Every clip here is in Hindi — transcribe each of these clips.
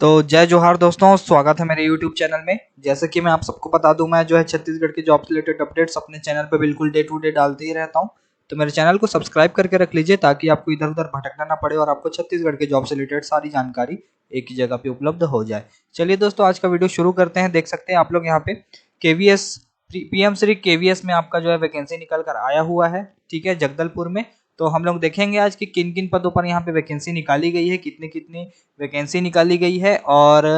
तो जय जोहार दोस्तों, स्वागत है मेरे YouTube चैनल में। जैसे कि मैं आप सबको बता दूं, मैं जो है छत्तीसगढ़ के जॉब से रिलेटेड अपडेट्स अपने चैनल पे बिल्कुल डे टू डे डालते ही रहता हूं। तो मेरे चैनल को सब्सक्राइब करके रख लीजिए ताकि आपको इधर उधर भटकना ना पड़े और आपको छत्तीसगढ़ के जॉब से रिलेटेड सारी जानकारी एक ही जगह पे उपलब्ध हो जाए। चलिए दोस्तों, आज का वीडियो शुरू करते हैं। देख सकते हैं आप लोग यहाँ पे केवीएस पीएम श्री केवीएस में आपका जो है वैकेंसी निकल कर आया हुआ है, ठीक है, जगदलपुर में। तो हम लोग देखेंगे आज कि किन किन पदों पर यहाँ पे वैकेंसी निकाली गई है, कितनी कितनी वैकेंसी निकाली गई है और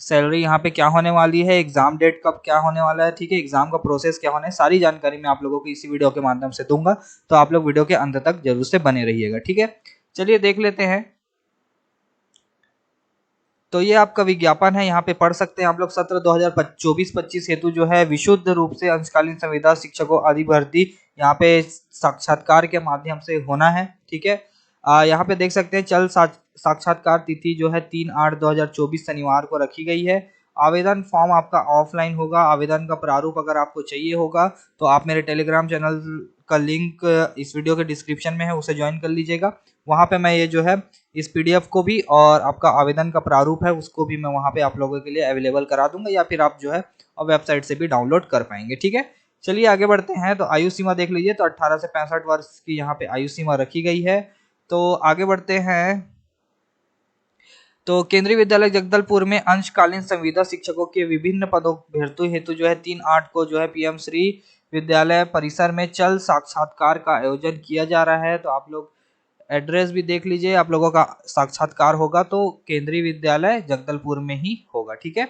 सैलरी यहाँ पे क्या होने वाली है, एग्जाम डेट कब क्या होने वाला है, ठीक है, एग्जाम का प्रोसेस क्या होना है, सारी जानकारी मैं आप लोगों को इसी वीडियो के माध्यम से दूंगा। तो आप लोग वीडियो के अंत तक जरूर से बने रहिएगा, ठीक है। चलिए देख लेते हैं। तो ये आपका विज्ञापन है, यहाँ पे पढ़ सकते हैं आप लोग। सत्र 2024-25 हेतु जो है विशुद्ध रूप से अंशकालीन संविदा शिक्षकों आदि भर्ती यहाँ पे साक्षात्कार के माध्यम से होना है, ठीक है। यहाँ पे देख सकते हैं चल साक्षात्कार तिथि जो है 3/8/2024 शनिवार को रखी गई है। आवेदन फॉर्म आपका ऑफलाइन होगा। आवेदन का प्रारूप अगर आपको चाहिए होगा तो आप मेरे टेलीग्राम चैनल का लिंक इस वीडियो के डिस्क्रिप्शन में है, उसे ज्वाइन कर लीजिएगा। वहाँ पे मैं ये जो है इस पीडीएफ को भी और आपका आवेदन का प्रारूप है उसको भी मैं वहाँ पे आप लोगों के लिए अवेलेबल करा दूंगा, या फिर आप जो है वेबसाइट से भी डाउनलोड कर पाएंगे, ठीक है। चलिए आगे बढ़ते हैं। तो आयु सीमा देख लीजिए, तो 18 से 65 वर्ष की यहाँ पे आयु सीमा रखी गई है। तो आगे बढ़ते हैं। तो केंद्रीय विद्यालय जगदलपुर में अंशकालीन संविदा शिक्षकों के विभिन्न पदों भर्ती हेतु जो है 3/8 को जो है पीएम श्री विद्यालय परिसर में चल साक्षात्कार का आयोजन किया जा रहा है। तो आप लोग एड्रेस भी देख लीजिए, आप लोगों का साक्षात्कार होगा तो केंद्रीय विद्यालय जगदलपुर में ही होगा, ठीक है।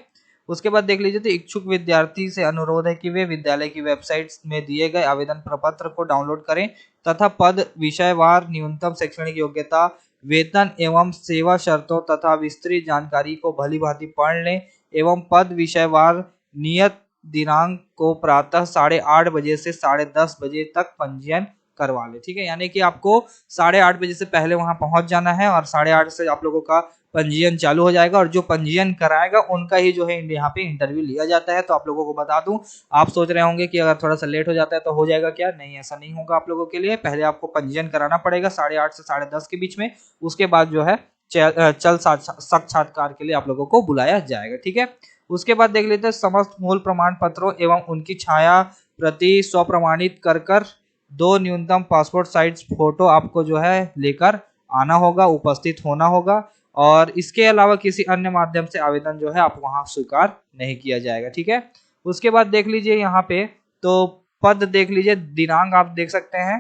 उसके बाद देख लीजिए, तो इच्छुक विद्यार्थी से अनुरोध है कि वे विद्यालय की वेबसाइट में दिए गए आवेदन प्रपत्र को डाउनलोड करें तथा पद विषयवार न्यूनतम शैक्षणिक योग्यता, वेतन एवं सेवा शर्तों तथा विस्तृत जानकारी को भली भांति पढ़ लें एवं पद विषयवार नियत दिनांक को प्रातः 8:30 बजे से 10:30 बजे तक पंजीयन करवा ले, ठीक है। यानी कि आपको 8:30 बजे से पहले वहां पहुंच जाना है और 8:30 से आप लोगों का पंजीयन चालू हो जाएगा और जो पंजीयन कराएगा उनका ही जो है यहाँ पे इंटरव्यू लिया जाता है। तो आप लोगों को बता दूं, आप सोच रहे होंगे कि अगर थोड़ा सा लेट हो जाता है तो हो जाएगा क्या, नहीं, ऐसा नहीं होगा आप लोगों के लिए। पहले आपको पंजीयन कराना पड़ेगा 8:30 से 10:30 के बीच में। उसके बाद जो है चल साक्षात्कार के लिए आप लोगों को बुलाया जाएगा, ठीक है। उसके बाद देख लेते हैं, समस्त मूल प्रमाण पत्रों एवं उनकी छाया प्रति स्वप्रमाणित कर 2 न्यूनतम पासपोर्ट साइज फोटो आपको जो है लेकर आना होगा, उपस्थित होना होगा। और इसके अलावा किसी अन्य माध्यम से आवेदन जो है आप वहां स्वीकार नहीं किया जाएगा, ठीक है। उसके बाद देख लीजिए यहाँ पे, तो पद देख लीजिए, दिनांक आप देख सकते हैं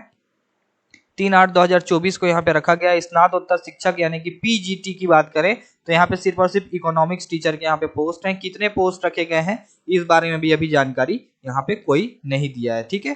3/8/2024 को यहाँ पे रखा गया है। स्नातकोत्तर शिक्षक यानी कि पीजीटी की बात करें तो यहाँ पे सिर्फ और सिर्फ इकोनॉमिक्स टीचर के यहाँ पे पोस्ट हैं। कितने पोस्ट रखे गए हैं इस बारे में भी अभी जानकारी यहाँ पे कोई नहीं दिया है, ठीक है।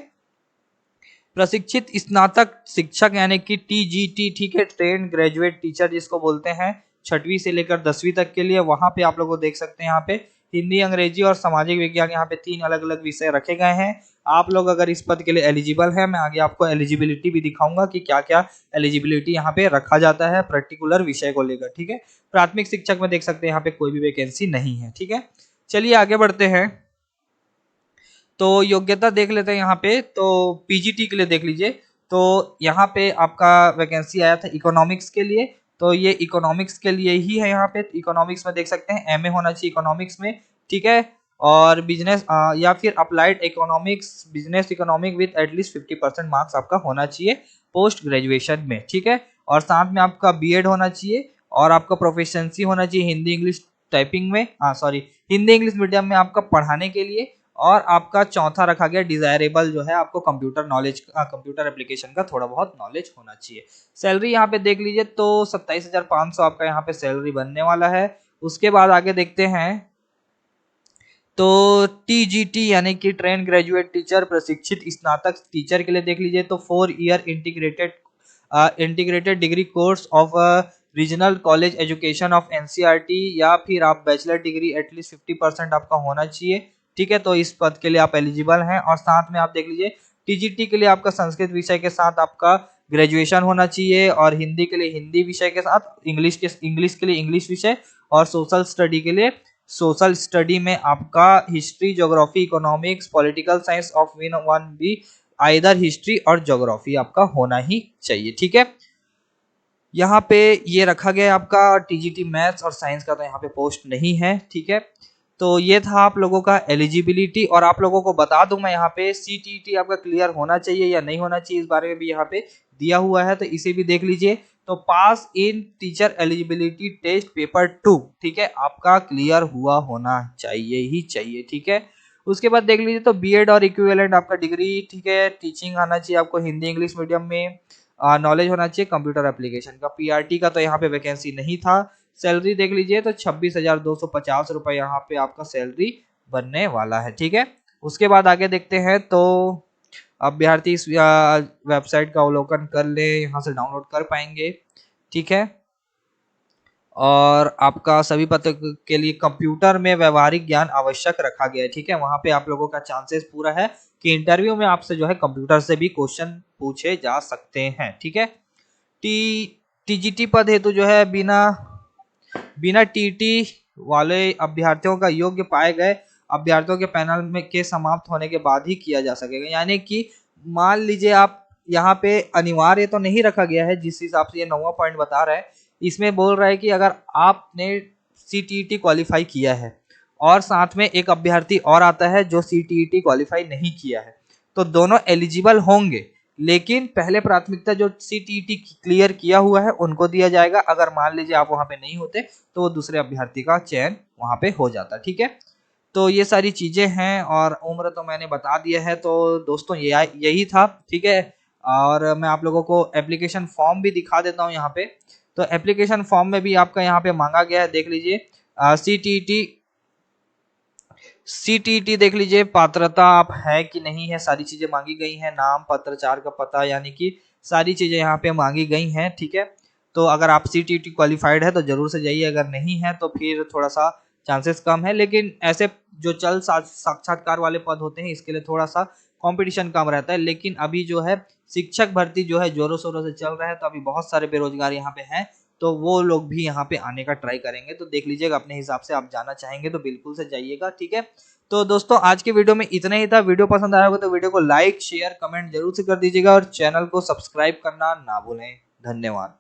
प्रशिक्षित स्नातक शिक्षक यानी कि टीजीटी, ठीक है, ट्रेन ग्रेजुएट टीचर जिसको बोलते हैं, 6वीं से लेकर 10वीं तक के लिए। वहां पे आप लोग को देख सकते हैं यहाँ पे हिंदी, अंग्रेजी और सामाजिक विज्ञान, यहाँ पे 3 अलग अलग विषय रखे गए हैं। आप लोग अगर इस पद के लिए एलिजिबल है, मैं आगे आपको एलिजिबिलिटी भी दिखाऊंगा कि क्या क्या एलिजिबिलिटी यहाँ पे रखा जाता है पर्टिकुलर विषय को लेकर, ठीक है। प्राथमिक शिक्षक में देख सकते हैं यहाँ पे कोई भी वैकेंसी नहीं है, ठीक है। चलिए आगे बढ़ते हैं। तो योग्यता देख लेते हैं यहाँ पे। तो पीजीटी के लिए देख लीजिए, तो यहाँ पे आपका वैकेंसी आया था इकोनॉमिक्स के लिए। तो ये इकोनॉमिक्स के लिए ही है। यहाँ पे इकोनॉमिक्स में देख सकते हैं एमए होना चाहिए इकोनॉमिक्स में, ठीक है। और बिजनेस या फिर applied economics, business economic with at least 50% marks आपका होना चाहिए पोस्ट ग्रेजुएशन में, ठीक है। और साथ में आपका बीएड होना चाहिए और आपका प्रोफिशिएंसी होना चाहिए हिंदी इंग्लिश टाइपिंग में, सॉरी, हिंदी इंग्लिश मीडियम में आपका पढ़ाने के लिए। और आपका चौथा रखा गया डिजायरेबल, जो है आपको कंप्यूटर नॉलेज, कंप्यूटर एप्लीकेशन का थोड़ा बहुत नॉलेज होना चाहिए। सैलरी यहाँ पे देख लीजिए, तो 27,500 आपका यहाँ पे सैलरी बनने वाला है। उसके बाद आगे देखते हैं। तो टीजीटी यानी कि ट्रेन ग्रेजुएट टीचर, प्रशिक्षित स्नातक टीचर के लिए देख लीजिए, तो 4 year integrated degree course of regional college education of NCERT, या फिर आप बैचलर डिग्री एटलीस्ट 50% आपका होना चाहिए, ठीक है। तो इस पद के लिए आप एलिजिबल हैं। और साथ में आप देख लीजिए, टीजीटी के लिए आपका संस्कृत विषय के साथ आपका ग्रेजुएशन होना चाहिए और हिंदी के लिए हिंदी विषय के साथ, इंग्लिश के लिए इंग्लिश विषय, और सोशल स्टडी के लिए सोशल स्टडी में आपका history, geography, economics, political science of win one B, either history और ज्योग्राफी आपका होना ही चाहिए, ठीक है। यहाँ पे ये रखा गया है आपका टीजीटी मैथ्स और साइंस का, तो यहाँ पे पोस्ट नहीं है, ठीक है। तो ये था आप लोगों का एलिजिबिलिटी, और आप लोगों को बता दूं मैं यहाँ पे सीटीईटी आपका क्लियर होना चाहिए या नहीं होना चाहिए, इस बारे में भी यहाँ पे दिया हुआ है, तो इसे भी देख लीजिए। तो पास इन टीचर एलिजिबिलिटी टेस्ट पेपर 2, ठीक है, आपका क्लियर हुआ होना चाहिए ही चाहिए, ठीक है। उसके बाद देख लीजिए तो बीएड और इक्विवेलेंट आपका डिग्री, ठीक है, टीचिंग आना चाहिए आपको हिंदी इंग्लिश मीडियम में, नॉलेज होना चाहिए कंप्यूटर एप्लीकेशन का। पीआरटी का तो यहाँ पे वैकेंसी नहीं था। सैलरी देख लीजिए तो 26,250 रुपए यहाँ पे आपका सैलरी बनने वाला है, ठीक है। उसके बाद आगे देखते हैं, तो अभ्यर्थी इस वेबसाइट का अवलोकन कर ले, यहाँ से डाउनलोड कर पाएंगे, ठीक है। और आपका सभी पत्र के लिए कंप्यूटर में व्यवहारिक ज्ञान आवश्यक रखा गया है, ठीक है। वहां पे आप लोगों का चांसेस पूरा है कि इंटरव्यू में आपसे जो है कंप्यूटर से भी क्वेश्चन पूछे जा सकते हैं, ठीक है। टीजीटी पद हेतु जो है बिना टीटी वाले अभ्यर्थियों का योग्य पाए गए अभ्यर्थियों के पैनल में के समाप्त होने के बाद ही किया जा सकेगा। यानी कि मान लीजिए आप यहाँ पे अनिवार्य तो नहीं रखा गया है, जिस हिसाब से ये 9वां पॉइंट बता रहा है, इसमें बोल रहा है कि अगर आपने सीटीईटी क्वालिफाई किया है और साथ में एक अभ्यर्थी और आता है जो सीटीईटी क्वालिफाई नहीं किया है, तो दोनों एलिजिबल होंगे, लेकिन पहले प्राथमिकता जो सीटीईटी क्लियर किया हुआ है उनको दिया जाएगा। अगर मान लीजिए आप वहां पे नहीं होते तो वो दूसरे अभ्यर्थी का चयन वहां पे हो जाता, ठीक है। तो ये सारी चीजें हैं, और उम्र तो मैंने बता दिया है। तो दोस्तों यही था, ठीक है। और मैं आप लोगों को एप्लीकेशन फॉर्म भी दिखा देता हूँ यहाँ पे। तो एप्लीकेशन फॉर्म में भी आपका यहाँ पे मांगा गया है, देख लीजिए। सीटीईटी देख लीजिए, पात्रता आप है कि नहीं है, सारी चीजें मांगी गई हैं, नाम, पत्राचार का पता, यानी कि सारी चीजें यहाँ पे मांगी गई हैं, ठीक है। तो अगर आप सीटीईटी क्वालिफाइड है तो जरूर से जाइए, अगर नहीं है तो फिर थोड़ा सा चांसेस कम है। लेकिन ऐसे जो साक्षात्कार वाले पद होते हैं इसके लिए थोड़ा सा कंपटीशन कम रहता है। लेकिन अभी जो है शिक्षक भर्ती जो है जोरों शोरों से चल रहा है, तो अभी बहुत सारे बेरोजगार यहाँ पे हैं, तो वो लोग भी यहाँ पे आने का ट्राई करेंगे। तो देख लीजिएगा अपने हिसाब से, आप जाना चाहेंगे तो बिल्कुल से जाइएगा, ठीक है। तो दोस्तों आज की वीडियो में इतना ही था। वीडियो पसंद आया होगा तो वीडियो को लाइक शेयर कमेंट जरूर से कर दीजिएगा, और चैनल को सब्सक्राइब करना ना भूलें। धन्यवाद।